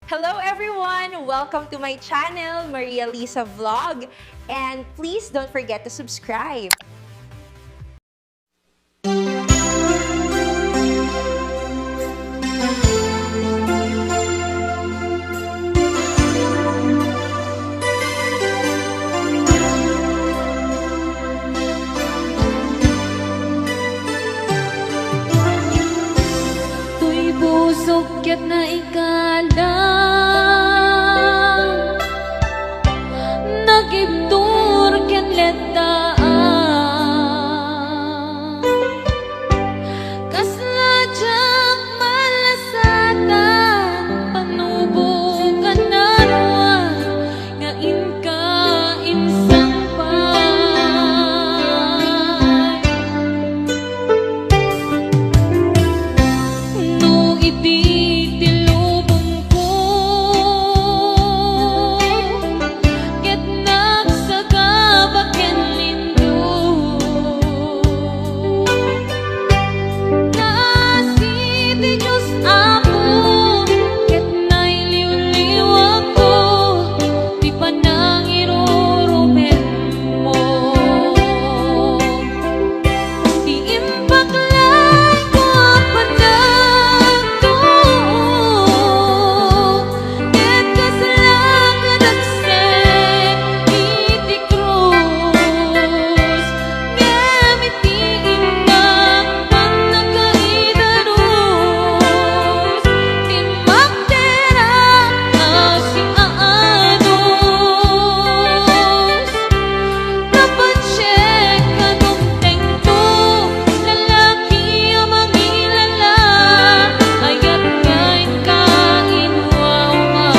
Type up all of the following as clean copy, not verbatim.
Hello everyone! Welcome to my channel, Maria Lisa Vlog. And please don't forget to subscribe. Tuy busog ket na ikalang nagibtur ken lettaan kasla jang malasatan panubukan narwa nga inka insang no iti tilubong ko ket nagsagabak ken lindo kasi ti Diyos ako ket nailiw-liw ako ti panangirurumen mo ti impaklay ko ang panagto ket kaslakan agsen iti krus ngem iti inang panagkaidarus ti magderang asiaanos napansek kanong tengto lalaki ang mangilala ayat ngayon kainwawan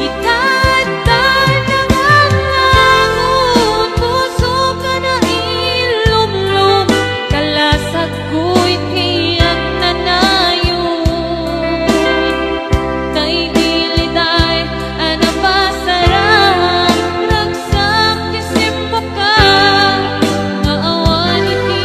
itadtad ng angangon puso ka na ilumlum kalasag ko'y tiyak nanayon kay diliday anapasarang ragsak kisimbo ka nga awan iti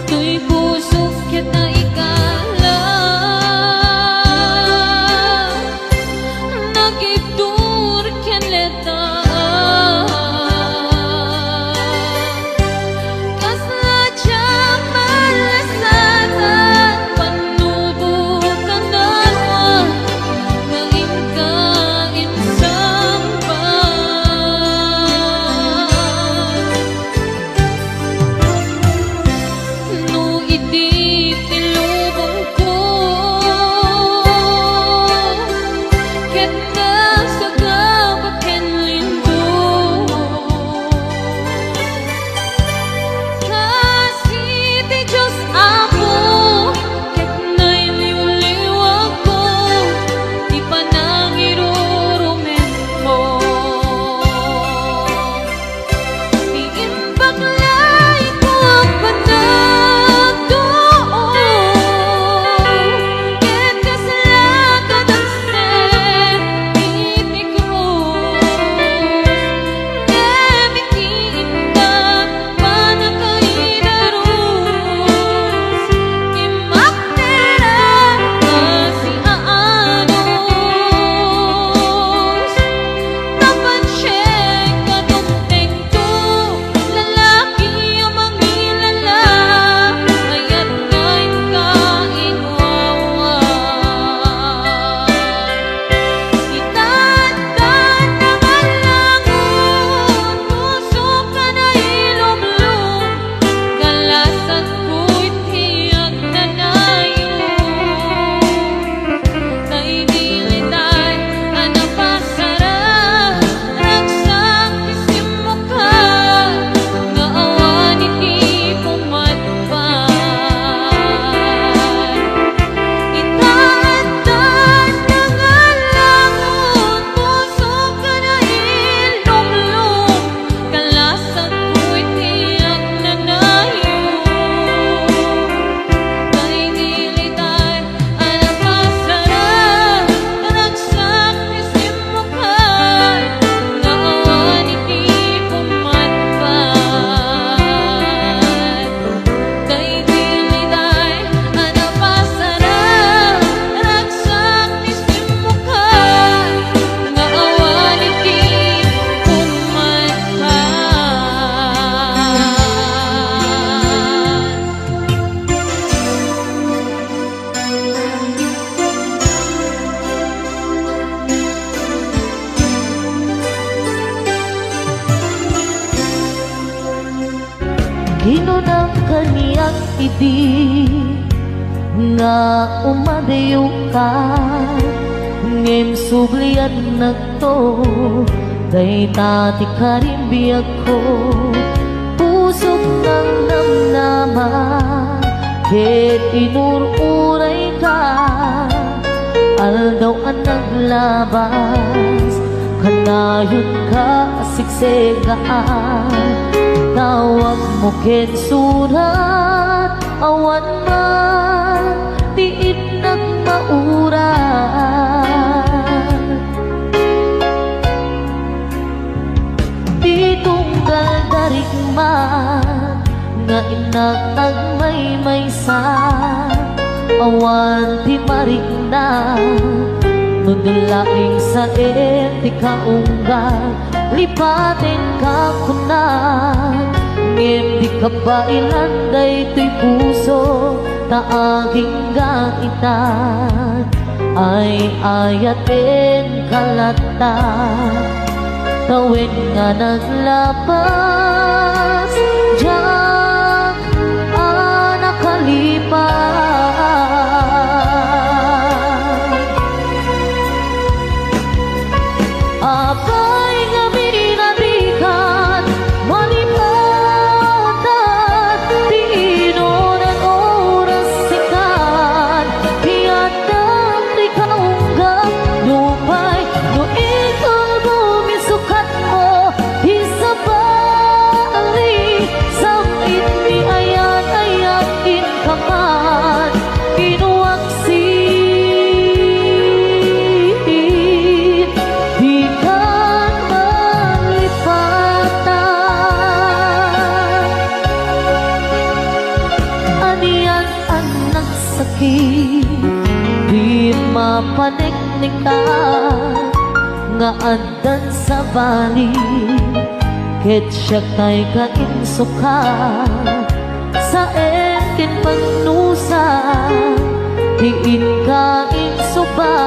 tuy busog ket na ikalang nagibtur ken lettaan kasla jang malasatan panubukan narwa nga inka insang no iti tilubong ko ket nagsagabak ken lindo kasi ti Diyos ako ket nailiw-liw ako ti panangirurumen mo ti impaklay ko ang panagdoon idi nga umadayo ka ngem sublian nagto day tati karimbiyag ko pusok ng namnaman ket inururay ka aldaw ang naglabas kanayon ka siksegaan tawag mo ken surat awan man diin nagmauran di tunggal darigman nga inag may-maysa awan ti marigna nudulaing sa eti kaunggal lipatin ka kunan ngem di ka ba ilanday to'y puso taaging gaitan ay ayatin kalata tawid nga naglapas diyak nakalipas apay nga binatikan malipatan di inunan oras sikan piyadang di kaunggang lupay no ikol bumisukat mo isabali samit ni ayan ayakin kaman inuwaksin di kan malipatan aniyan ang nagsakit di mapaneknikan nga andan sa bali ket siya kay kainsuka sa etin pagnusa diin kain suba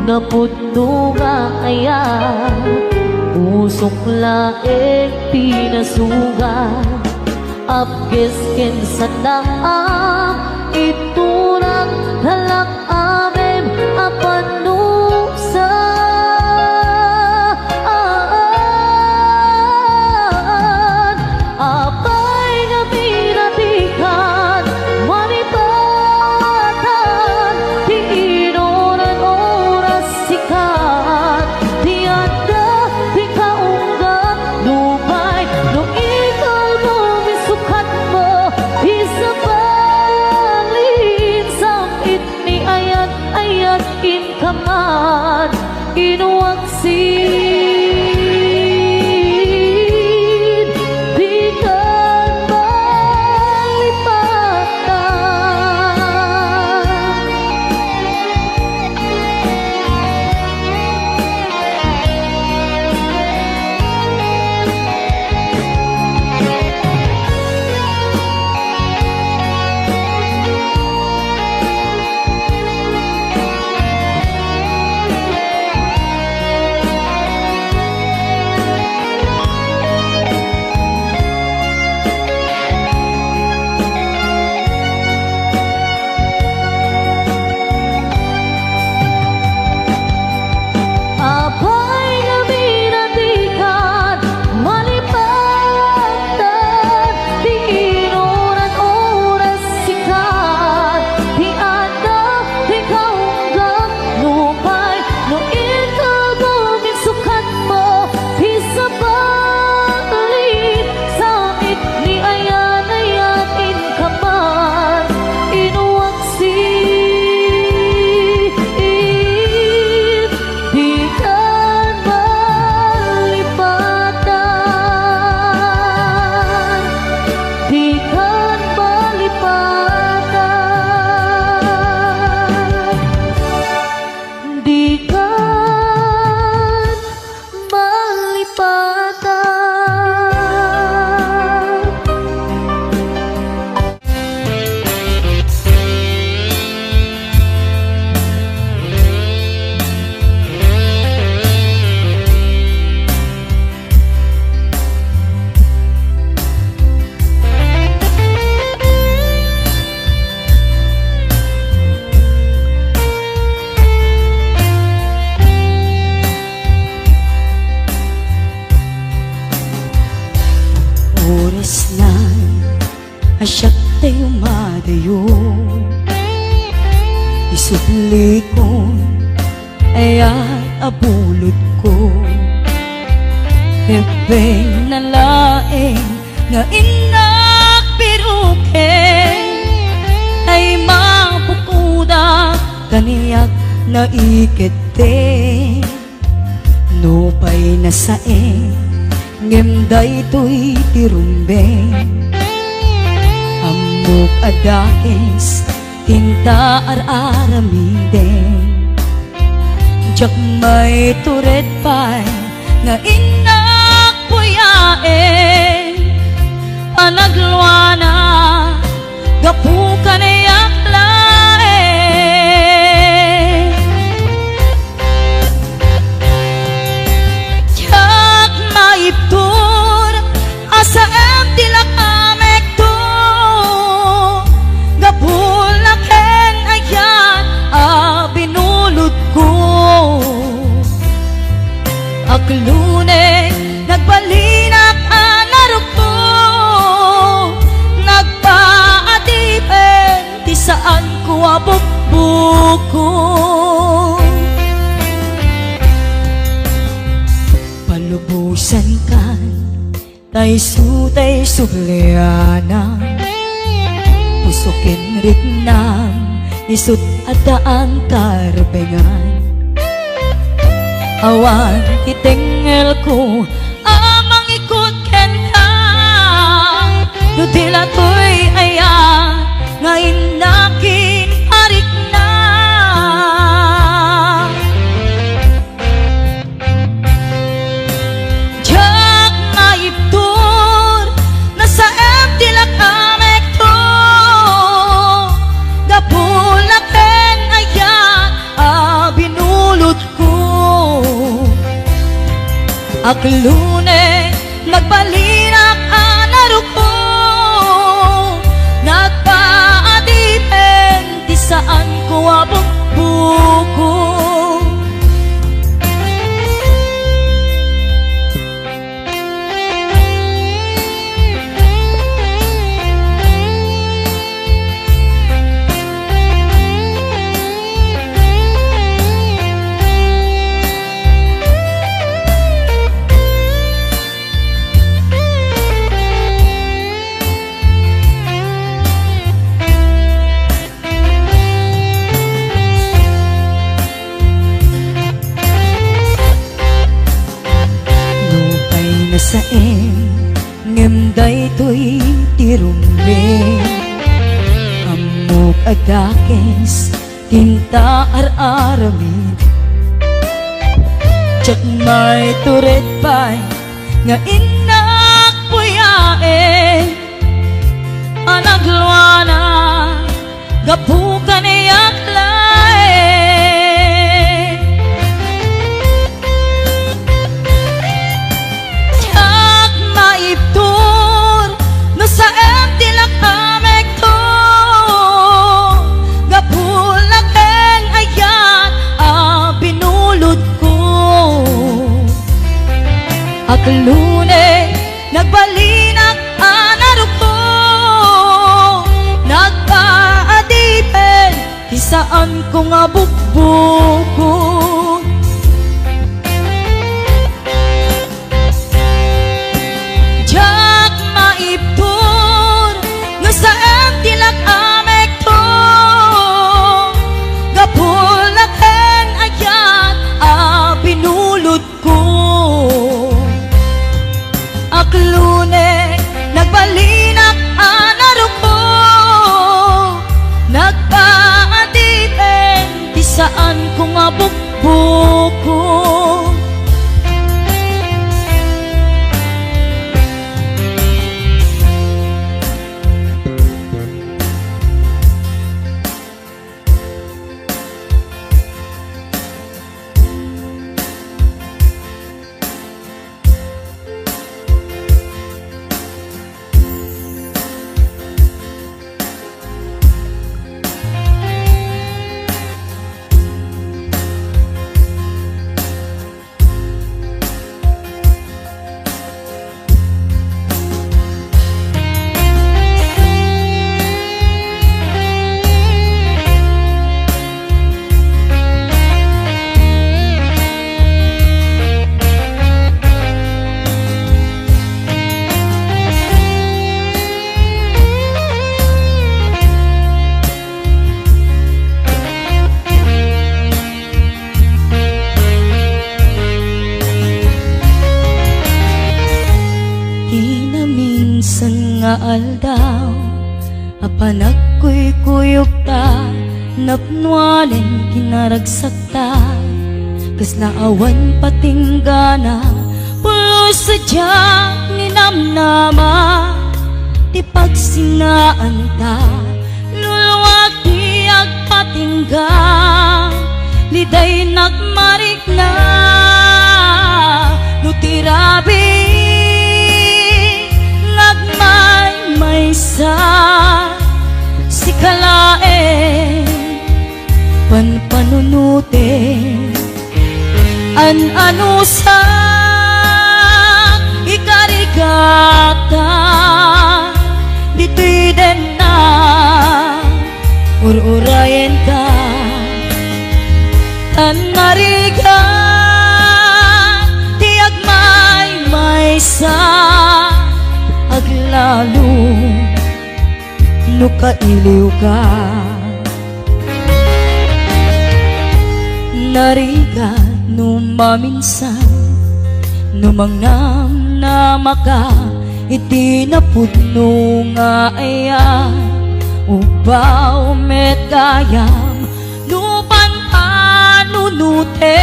nga pudno nga aya usok laeng pinasuga apkes ken sandaam iturang halak amem apanusa apay nga pinatikan manipatan di inunan oras sikat di anda di kaunggat lupay no ikaw bumisukat mo isabalin samit ni ayat ayat in kaman inuwaksin di kan malipatan Isubli ko ayat abulot ko Hepeng na laeng nga inak piruken Ay mapukuda kaniyak na ikete Nupay na saeng ngemday to'y tirumbeng Amok adakes tinta ar-aramiden Jak may turet pa'y nga inak puyaen Panagluana gapukan ayak laen Jak maiptur asa em tilak amek to Gapulaken ayan binulot ko Aklune nagbalinak anarok ko Nagpaadipen di saan ko abukbuko Palubusan kan tay sutay subliana Pusukin riknam isut adaan tarbengan Awan itengel ko amang ikot ken ka Nudila to'y aya ngayon nakin arik na Jak maiptur nasa em dilak amek to Gapulaken ayan binulot ko Aklune nagbalinak anarok ko Nagpaadipen di saan ko abukbuko Saeng ngemday to'y tirumbeng Amok adakes tinta ar-aramid Jak may turet pa'y nga inak puyaen Anagluana gapukan iyak laen Maiptur no sa em tilak amek to Gapulaken ayan binulot ko Aklune nagbalinak anarok ko Nagpaadipen di saan ko nga bukbuko Jak maiptur no sa em tilak amek to Gapulaken ayan binulot ko Aklune nagbalinak anarok ko Nagpaadipen di saan ko nga bukbuko nga aldaw apan ako'y kuyog ta napnualen kinaragsakta kasla awan patinggana pulos sadyang ninamnama ti pagsinaan ta luluwag ti agpatingga liday nagmarikna nutirabi nagmaymaysa si kalae panpanunute ano sa ikarigata dito'y din na ururayan ka tanariga ti agmaymaysa aglalo no kailiw ka nariga no maminsan no mangnam na maka iti napudno nga aya ubaw met gayam no panpanunute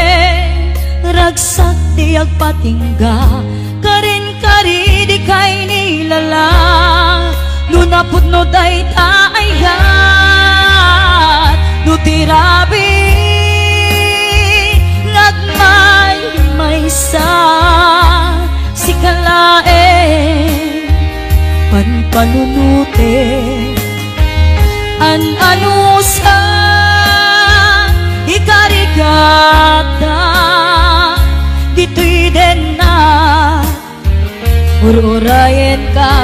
ragsak ti agpatingga karin kari di kay nilala no napudno day taayat no tirabi nagmaymaysa si kalae panpanunute ano sa ikarigata dito'y din na ururayan ka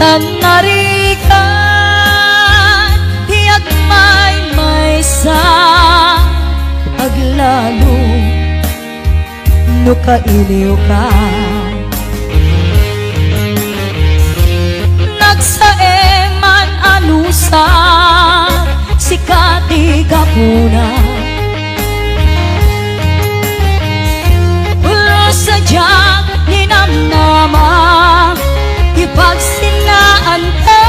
tanarikan ti agmaymaysa aglalo no kailiw ka nagsaeman anusa si katigapuna ulo sadyang ninamnama ipagsinaan ka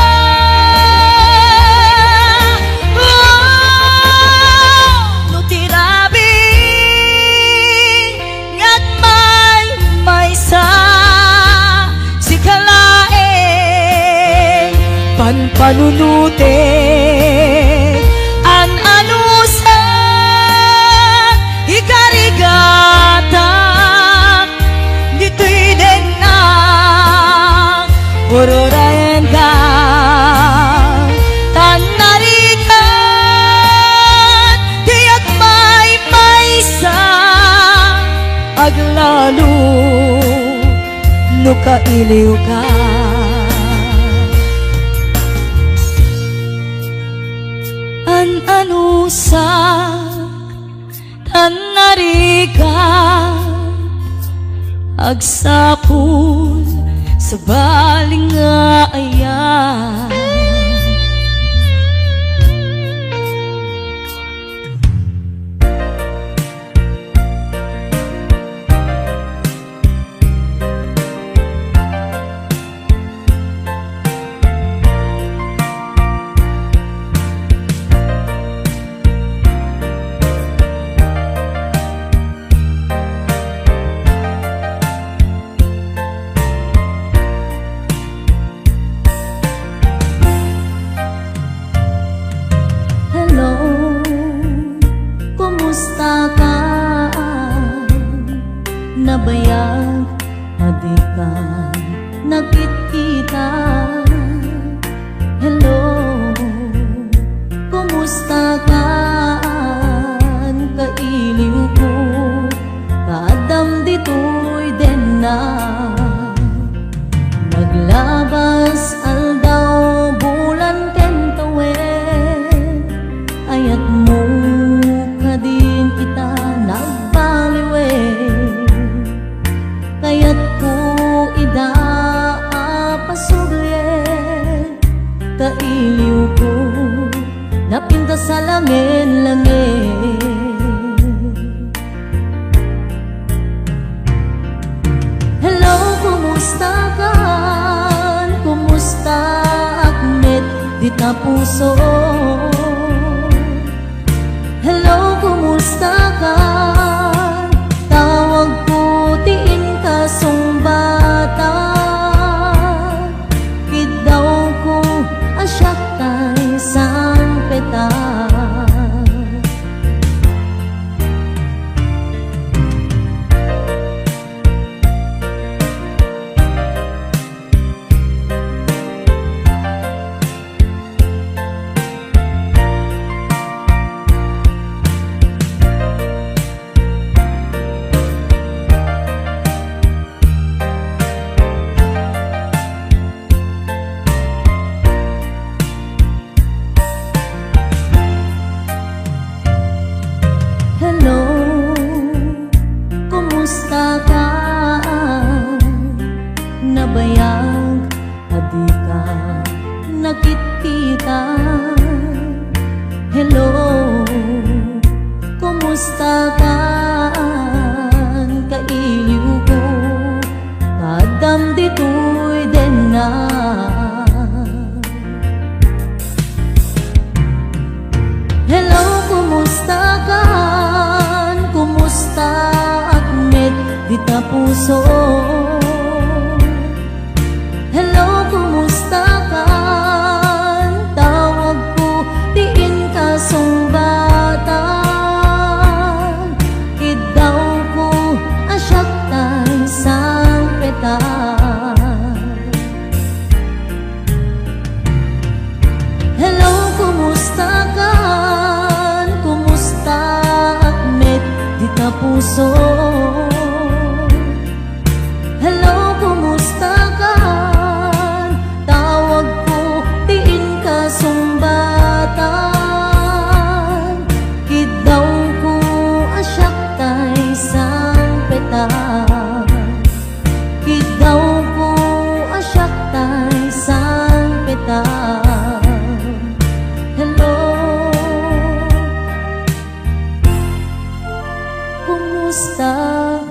no tirabi nagmaymaysa si kalae panpanunute ano sa ikarigata dito'y din na ururayan ka tanarikan di agmaymaysa aglalo no kailiw ka ano sa tanarikan agsapul sa baling nga ayan nabayag adi ka nakikita hello kumusta ka kailiw ko kadam dito'y din na naglabas aldaw bulan kentawe ayat mo kadin kita nagbaliwe kayat ko ida apasugye kailiw ko napinta sa langin-langin hello kumusta ka akmet di ta puso. Hello, kumusta ka? Tawag ko tiin ka sumbata. Kidaw ko asyak kay sang peta. Hello, kumusta ka? Nabayag, adi ka nakikita. Hello, kumusta ka? Kailiw ko, kadam dito'y din na. Hello, kumusta ka? Kumusta akmet di ta puso? Hello, kumusta ka? Tawag ko tiin ka sumbatan. Kidaw ko asyak tay sang peta. Hello, kumusta ka? Kumusta akmet di ta puso? Hello, kumusta ka? Tawag ko tiin ka sumbatan. Kidaw ko asyak tay sang peta. Kidaw ko asyak tay sang peta. Hello, kumusta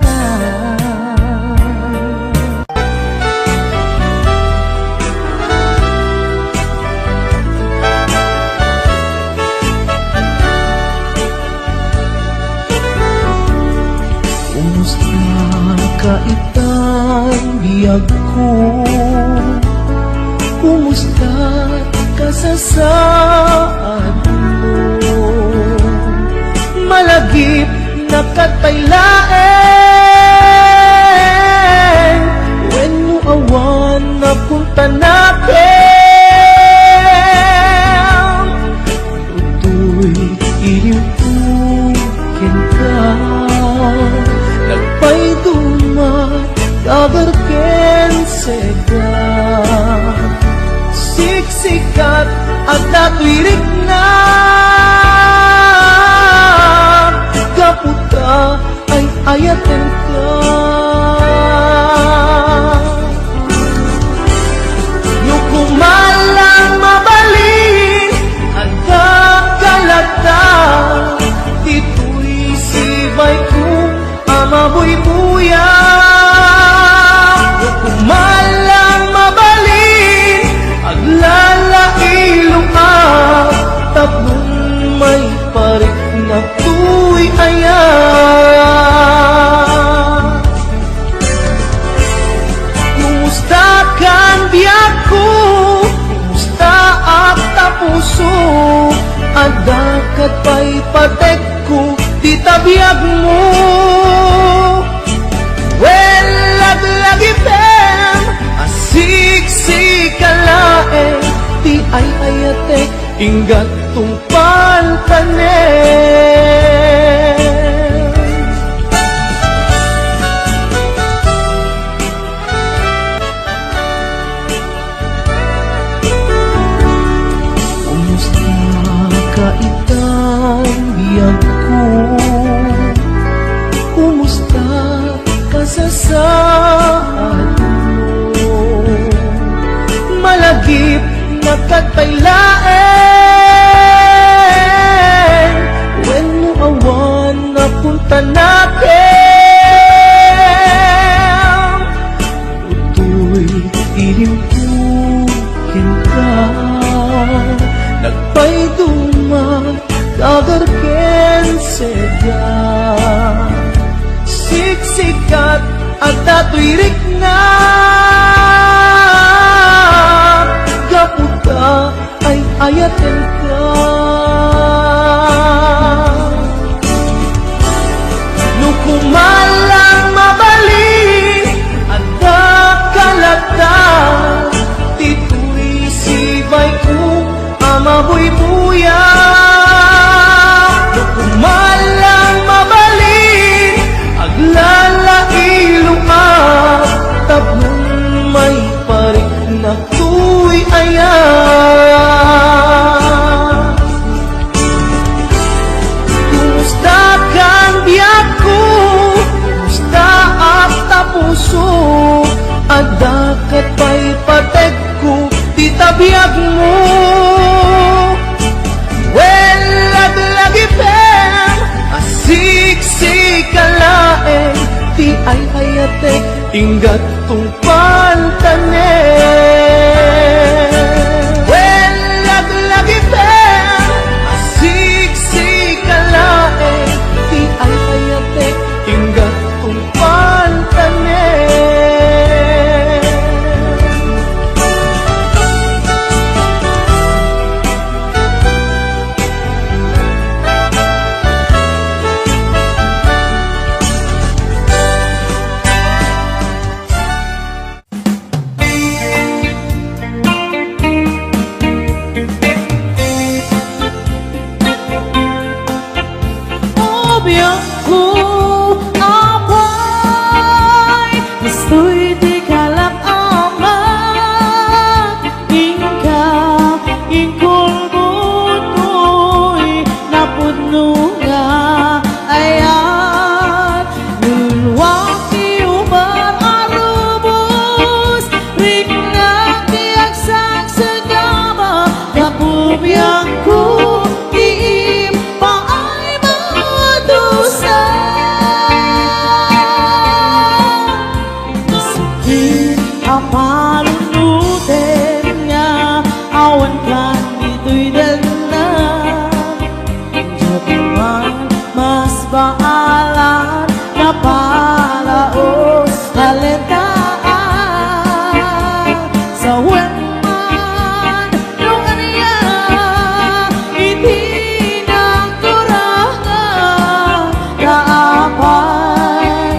ka? Kumusta ka itang biyag ko? Kumusta ka sa saan mo? Malagip na kataylaen, when mo awan na punta natin. Tutoy iliw ko ka, nagpay dumat kagarken sega. Siksikat at natwirik na, kaputa ay ayaten ka. Nukumalang mabalin at kakalata, dito'y sibay ko amabuy-buya. Nukumalang mabalin at lalailong tablong may parik na tuy ayan. Kumusta kan biyak ko? Kumusta at tapuso? Adakat pa'y patek ko, di tabiyag mo. Well, laglagipem, asiksik-alae, di ay ayatek, inggat tungpal tanen. Kumusta ka itang biyag ko? Kumusta ka sa saan mo? Malagip na kataylaen, pa'y dumadagarken seda. Siksikat at tatuirik na gaputa ay ayaten ka. Nukumalang mabalin at kalata tituloy sibay ko amaboy buya. Nukumalang mabalin aglalailuan tapnon may parik na tuy ayan. Kumusta kang biyak ko, kumusta at tapuso, at dakat pa'y patek ko, titabiyag mo. Well, laglagipem, asiksik-alaeng, ti ay hayatek, tinggat tong pantanen. Well, laglagipem, asiksik-alaeng, ti ay hayatek, tinggat tong pantanen. Biangku apay gusto'y di kalap amat Ingka ingkulbut ko'y napuno nga ayat Nulwaki umar arubos Rigna tiyak sang segama Kapubiyang ko tiim paay dosa sakit ang panunutin niya awan ka dito'y dalan Diyapaman mas baalan na palaos halitaan sa wenman yung aniya itinang kurangan kaapay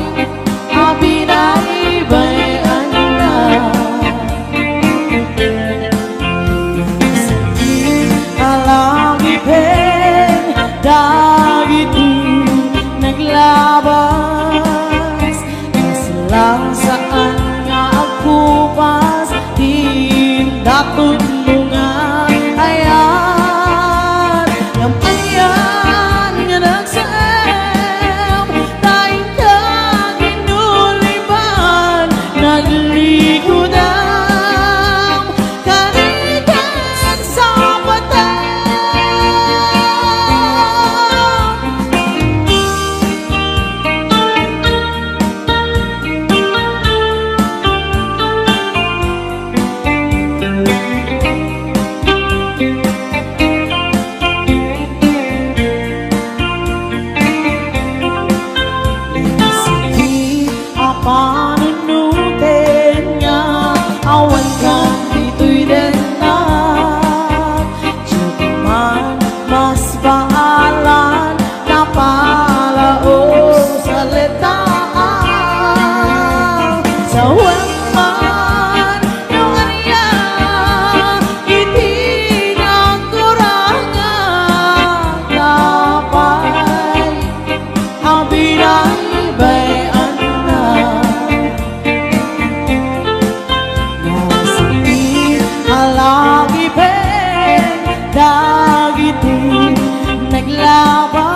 abinaibayan na sakit alangipin dagiti naglabas lang saan nga agkupas tindatun mo nga ayan yung ayan nga nagsaem tayong kaginulipan naglikudan kanikan sa patay sakit ang panunutin niya awan ka dito'y denat Diyapaman mas baalan na palaos halitaan sa wenman yung aniya itinang kurangan kapay ang binaibayan na nasakit alagipin dagiti naglabas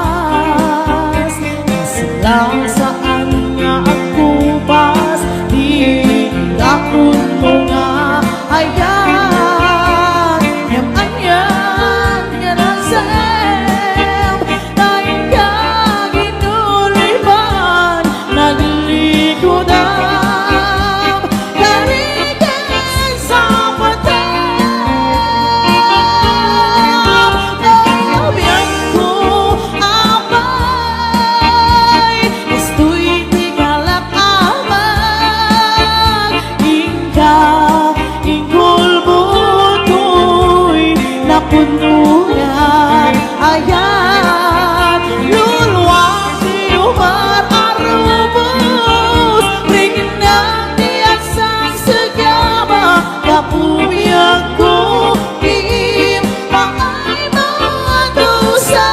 lang saan nga agkupas di lakon mo nga ayan yung anyan nga nasem tayong kaginulipan naglikudan karikan sa patay kapunian ayan luluwag di umar arubos ringin na diyan sa segama kapunian ko diim paay mga dosa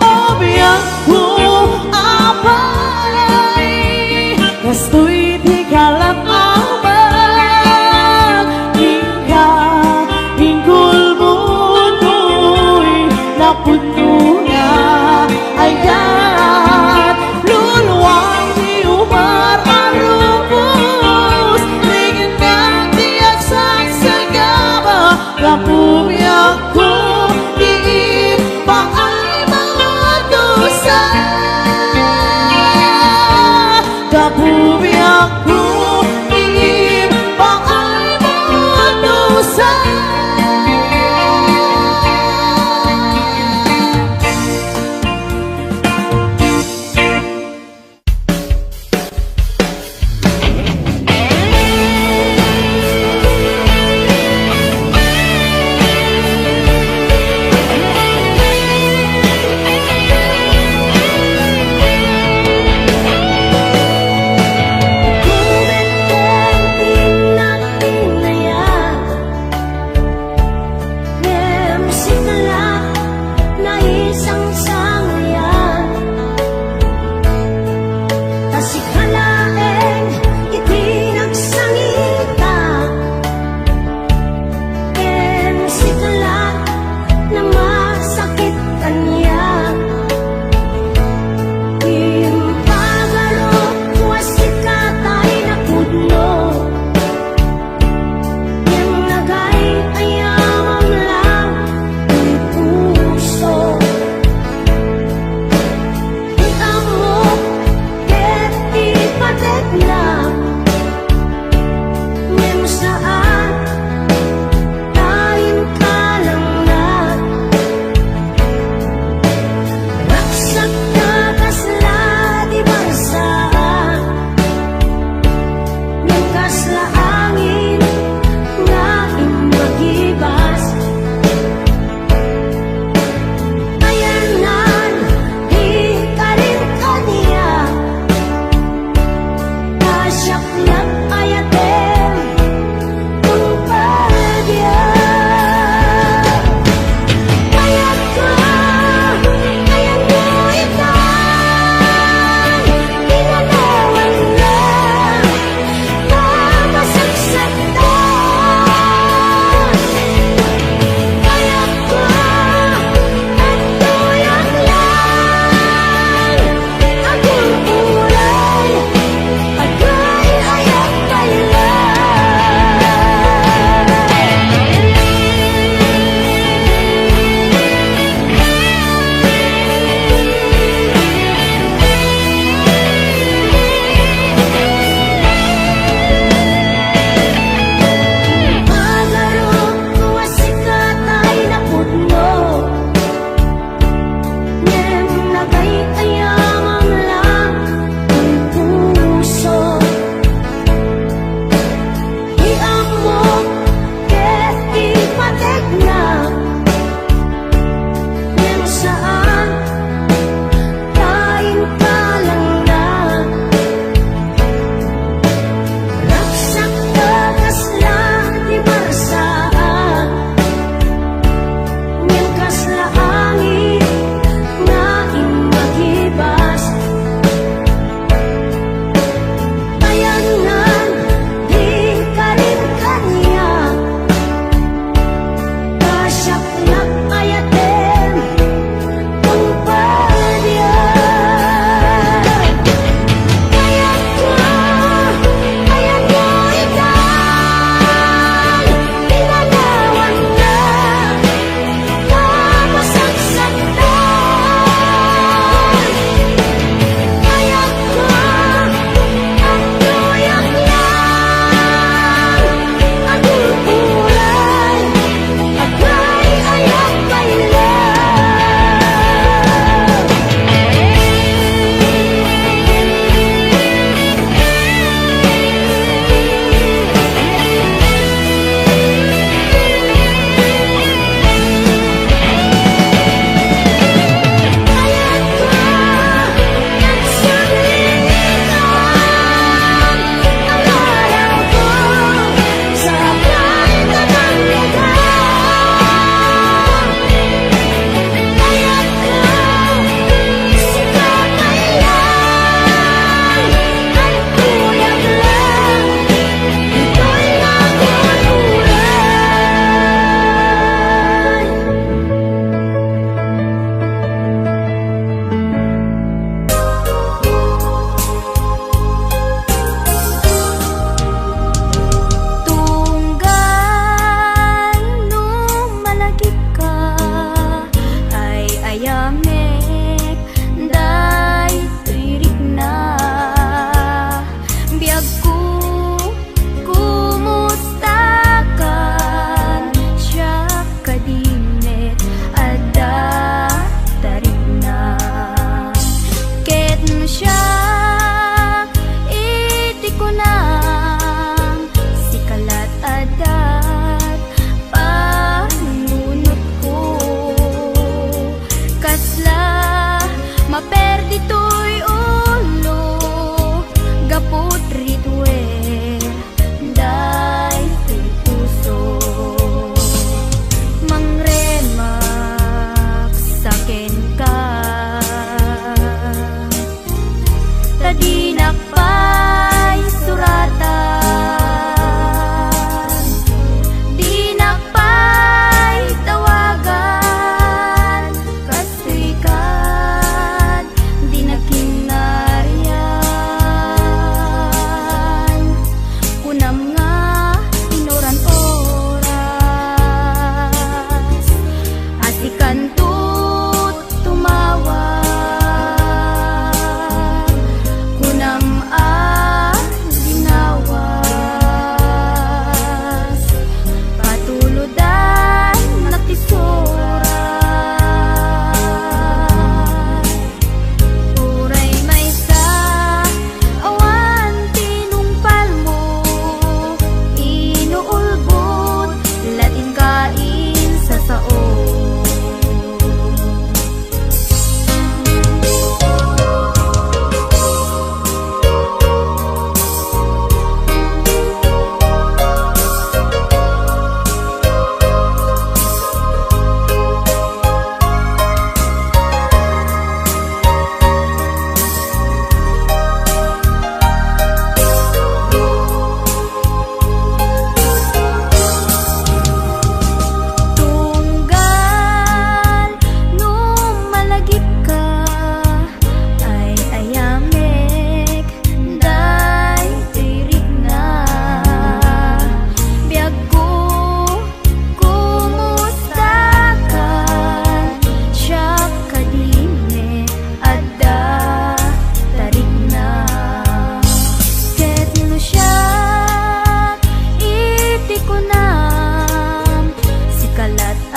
obiang ko apay gastoy di kalat amang hingga hinggul mundo'y napuno na ayan luluwang di umar arubos ringin na diyan sa sagaba kapumiyang ko diim paay mga dosa kapumiyang ko diim paay mga dosa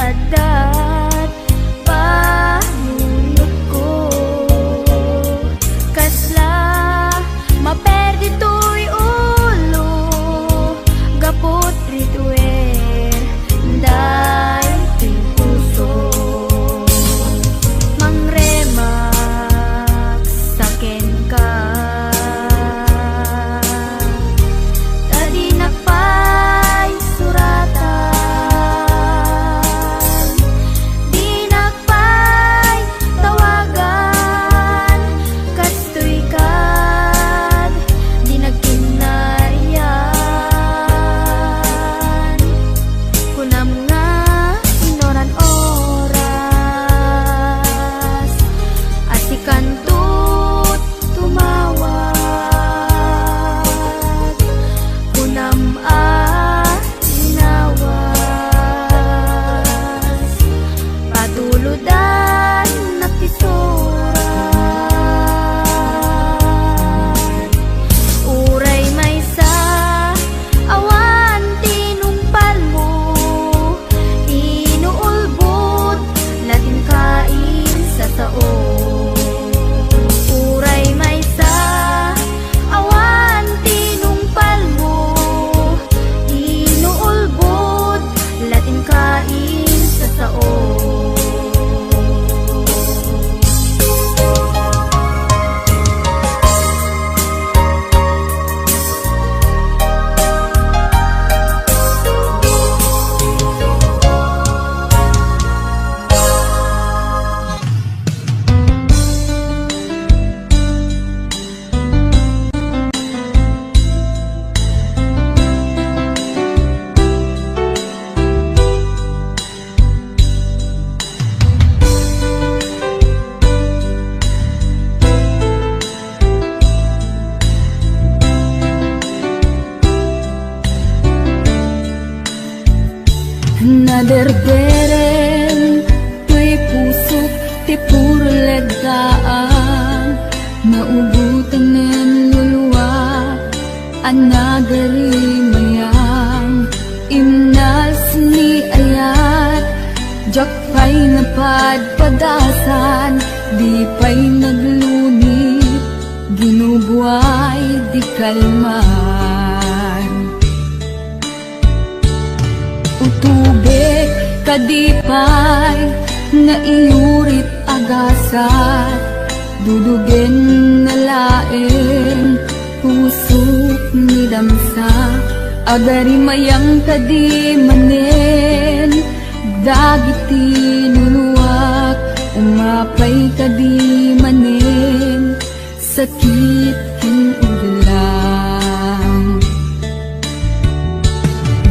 adat panunod ko kasla maperdi to'y ulo gapot rituer day ti puso mangremak saken ka tadi nakpay suratan di nakpay tawagan kastoy kad di nagkinaryan kunam nga inoran oras asikan tut tumawag kunam inawas patuludan nakisurat uray may sa awan tinumpal mo inuulbot latin kain sa tao uray may sa awan tinumpal mo inuulbot latin kain sa tao naderberen tuy pusok ti puro legdaan naubutan ng luluwa anagari mayang imnas ni ayat jakpay napadpadasan di pay naglunit ginubuay di kalman utubek kadipay na iurit agasat dudugen na laeng pusok ni damsa agari mayang kadi manen dagiti nunuak umapay kadi manen sakit ken uglang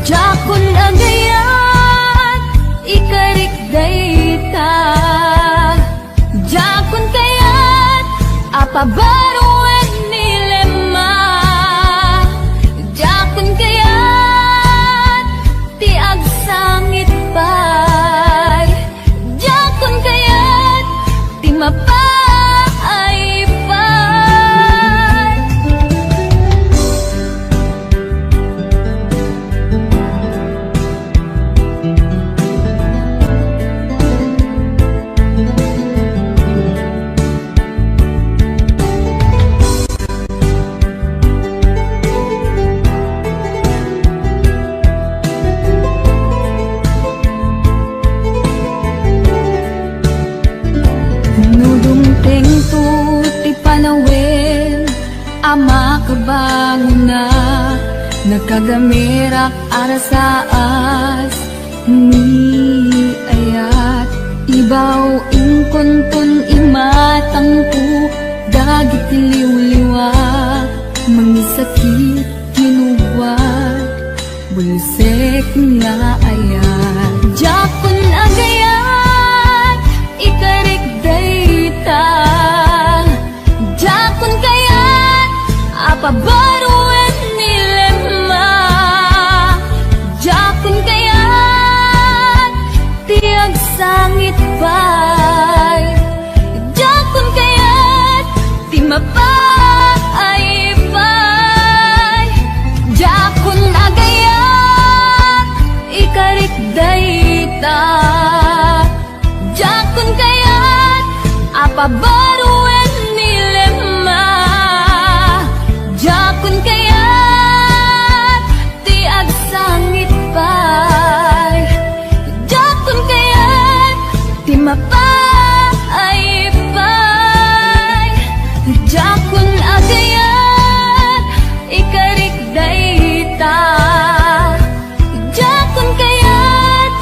jakon agayat ikarik dayta jakon kayat apabaruan ni lema jakon kayat ti agsangit pay jakon kayat ti mapay pay nudumteng tu ti panawin ama kabangon na nakagamirak arasaas ni ayat ibaw ingkontun imatangku dagit liwliwa mangisakit kinuwag bulsek nga ayat jakon agayat ikarik dayta jakon kayat apabaruan ni lema jakon kayat tiag sangit pay jakon kayat ti mapay pay jakon agayat ikarik apabaruan nilema jakun kaya ti agsangit pay jakun kaya ti mapay pay jakun agayat ikarik dayta jakun kayat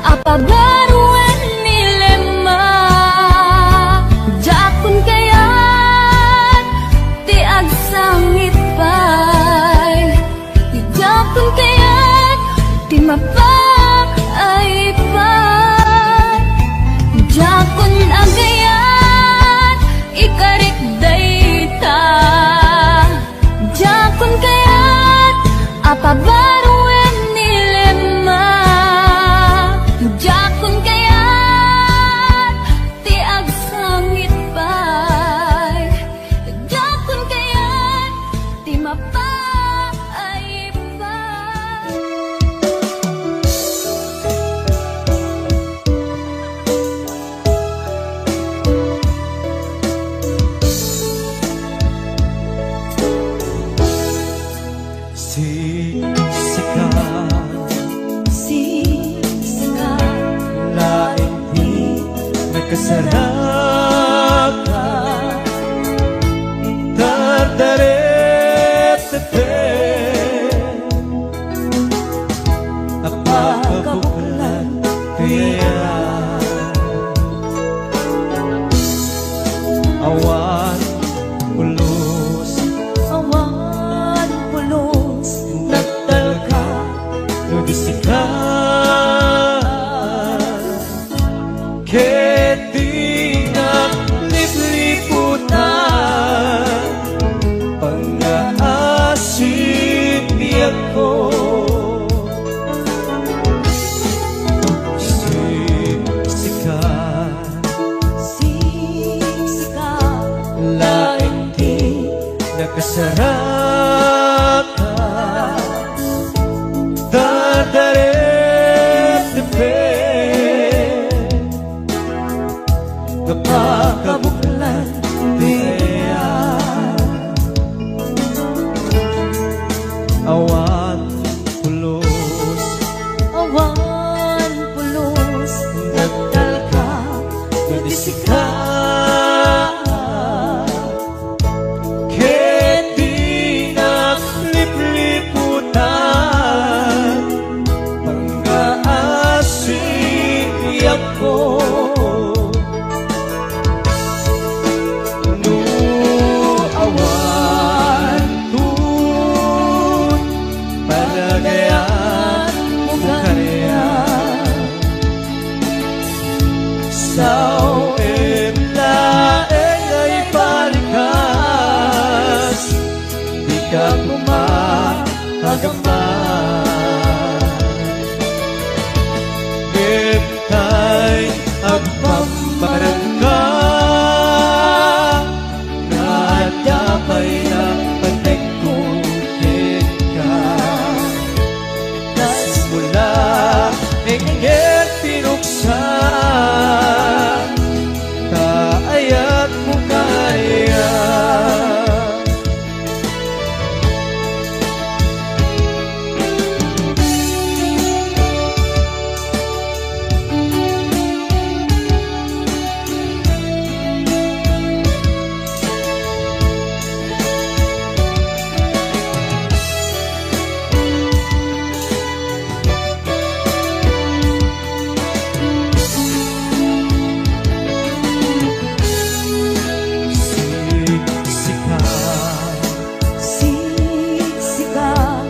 apabaruan nilema jakun kayat ti agsangit pay jakun kayat ti mapay pay jakun agayat ikarik dayta jakun kayat apabaruan nilema jakun kayat ti agsangit pay jakun kayat ti mapay pay. Siksikan lain di nagkasarakan dardaret-daret apakabulan kaya awan pulos nagdalka nagisikan keti na lipliputan pang-aasip ko siksikan laing di nakasarakan dardaret-daret kapakabuklan diyan awan pulos nagdalka nagisikan keti naglipliputan pang-aasip ko no awan tun palagayan mo kaya sao laeng ay palikas di ka pumahagaman Bintay agpambarang ka nadapay na panagkutin ka simula ingin pinuksan kaayat mo kaya siksikan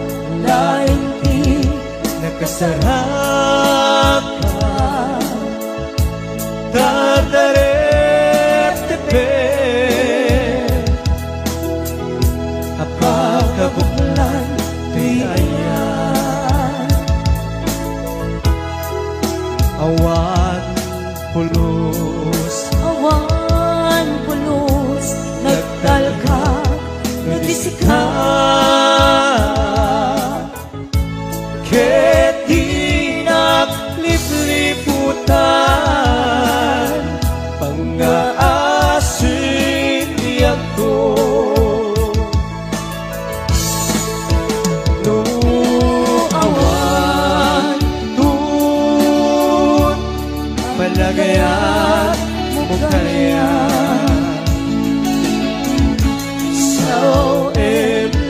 laing di nakasarakan dardaret-daret apakabuklan diayan awan pulos nagdalka nagisikan keti naglipliputan pang-aasip Nalagayan mo kaya sa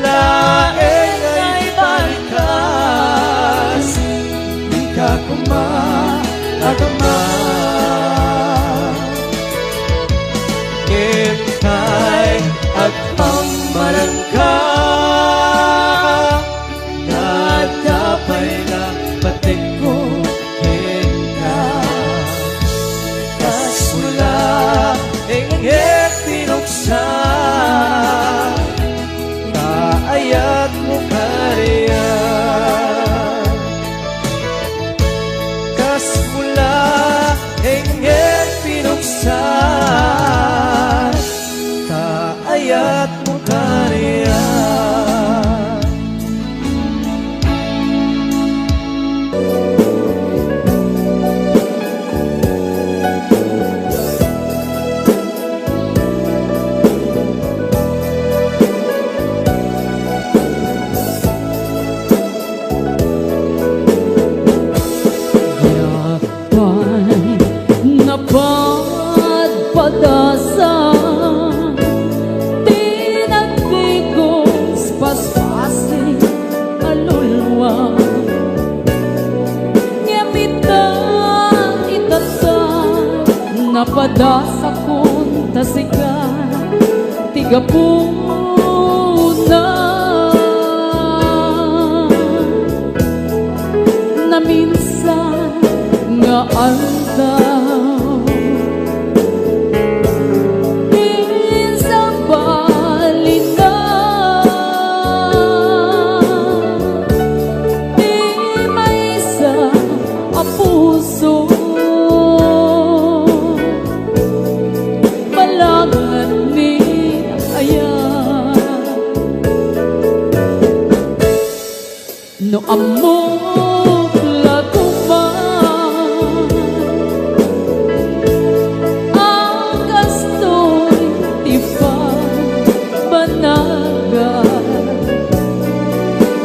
laeng ay balikas, di ka kumaagama. Intay at pamaran ka, nadapay na batik ko ka. Kasula ingit pinuksan, kaayat mo kariya. Kasula ingit pinuksan, kaayat mo kariya. Napadpadasan, tinagtigos paspasin alulwa. Ngamitan itatan, napadasa kong tasikan, tigapuna. Na minsan nga aldaw, no amok lakuman, ang gastoy tipa banaga.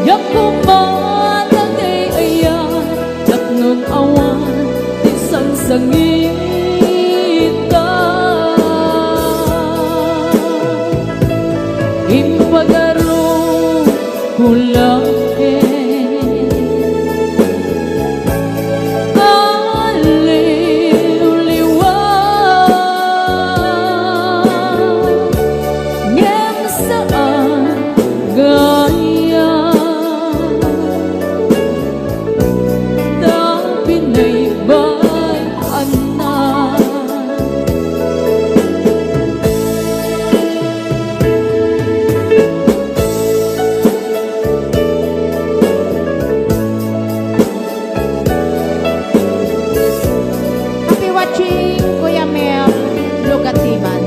Yakuman ang day ayan, taknon awan isang sangita. Impagaro kulang Kuya Mel Lugatiman.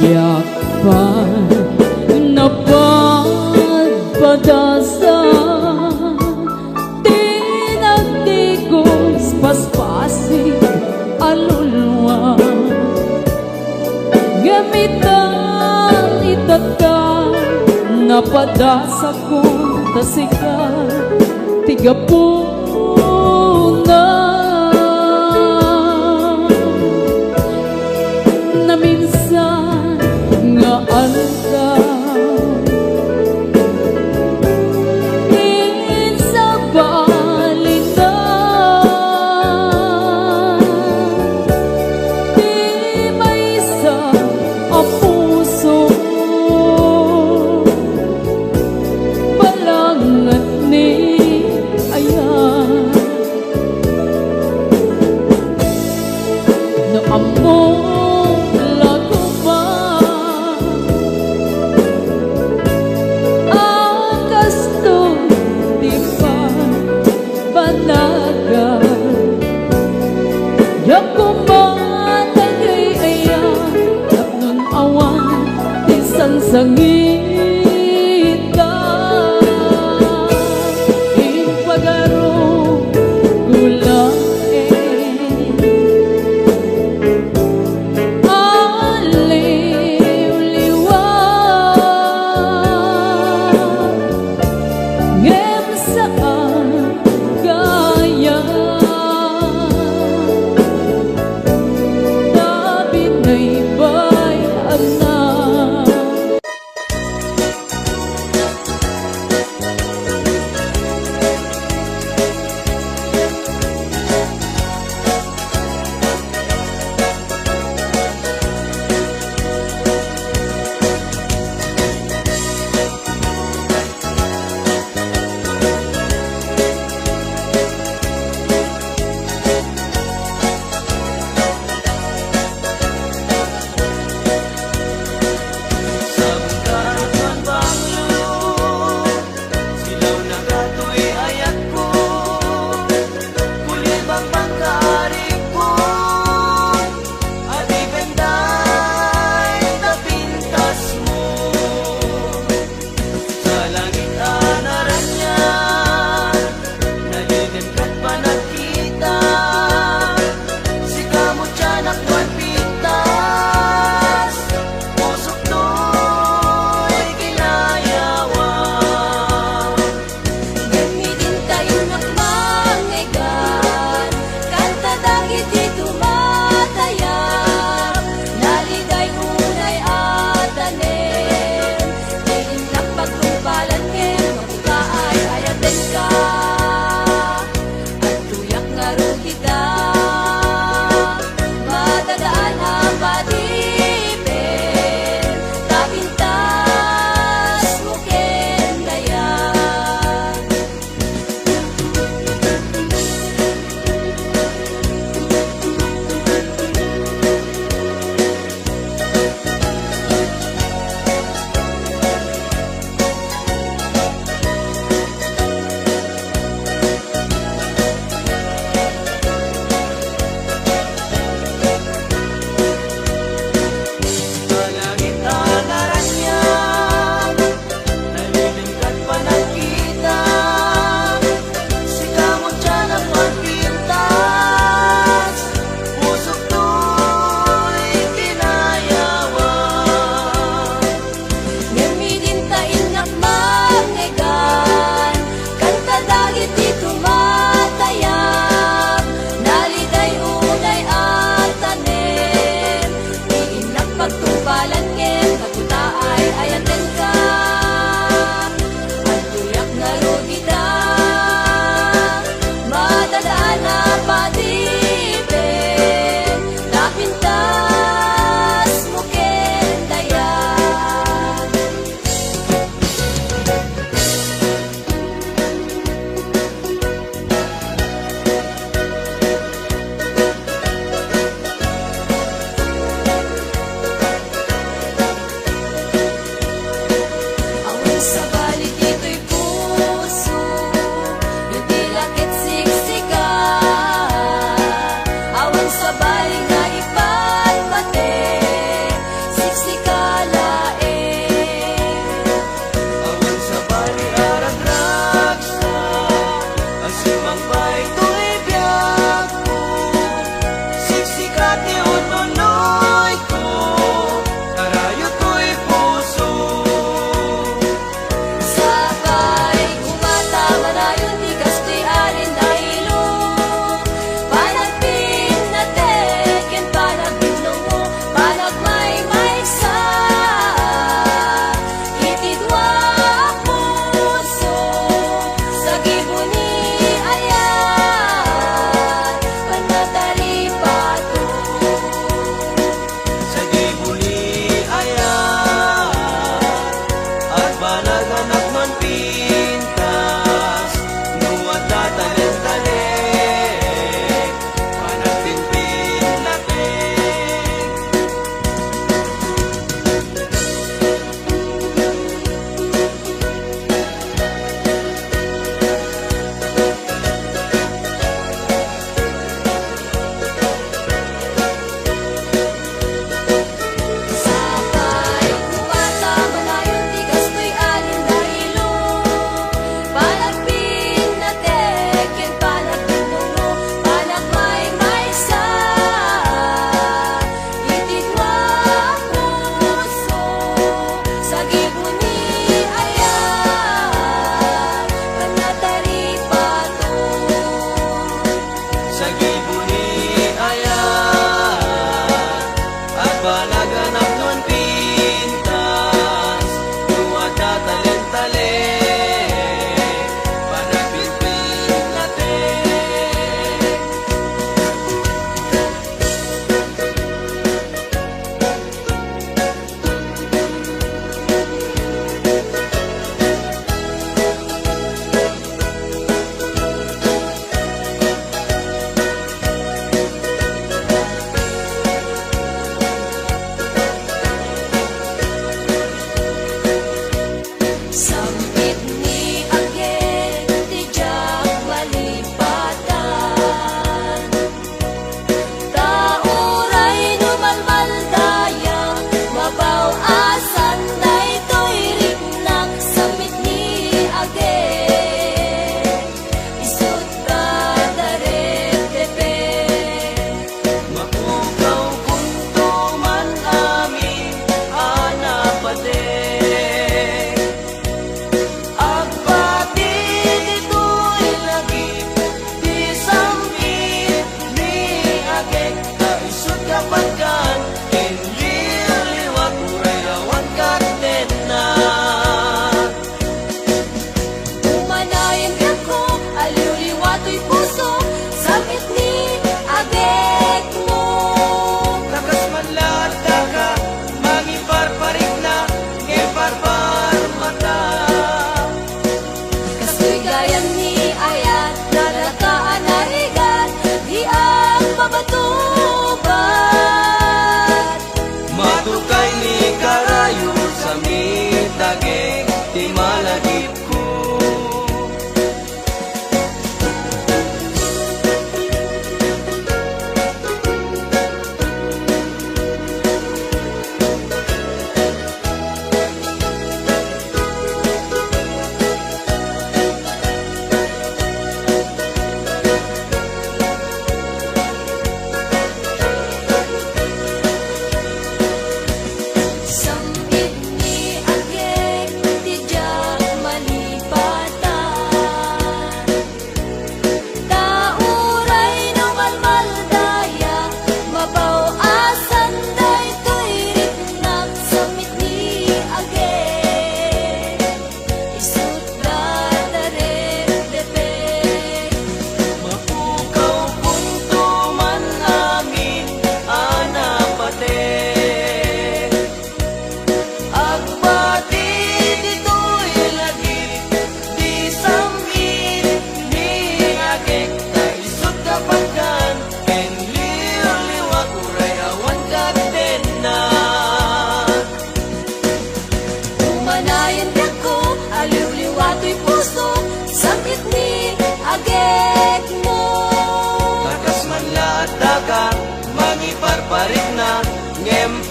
Yakpan napadpadasan, tinagtigos paspasin alulwa. Gamitan itatan, napadasa kong tasikan, tigapuna. Na minsan nga aldaw, sa balitan, di may isa ang puso, balangat ni ayan. No amok lakuman, ang gasto di pa banaga. Yakuman tagay ayan, tapnon awan isang sangita. Impagaro kulang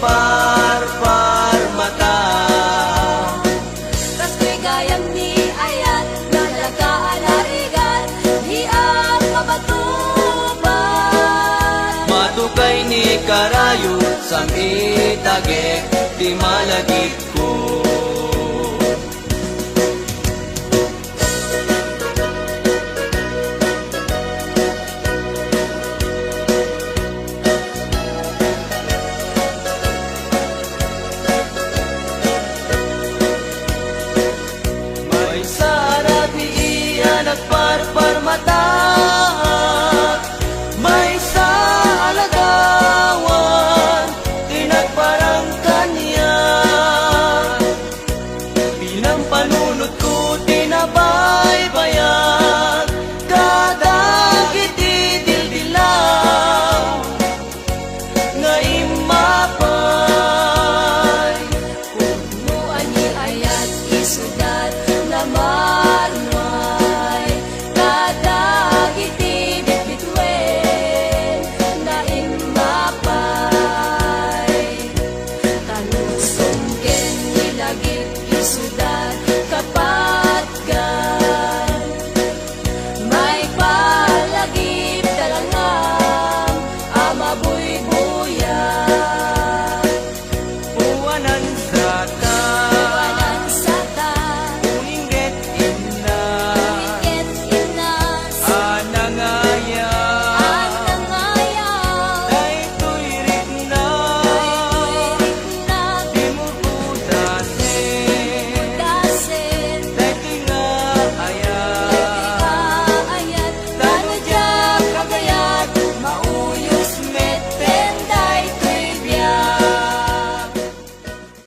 parpar mata. Tas ko'y gayam ni ayat, nalagaan harigan, di ang mabatuban. Matukay ni karayo, sa itage, di malagip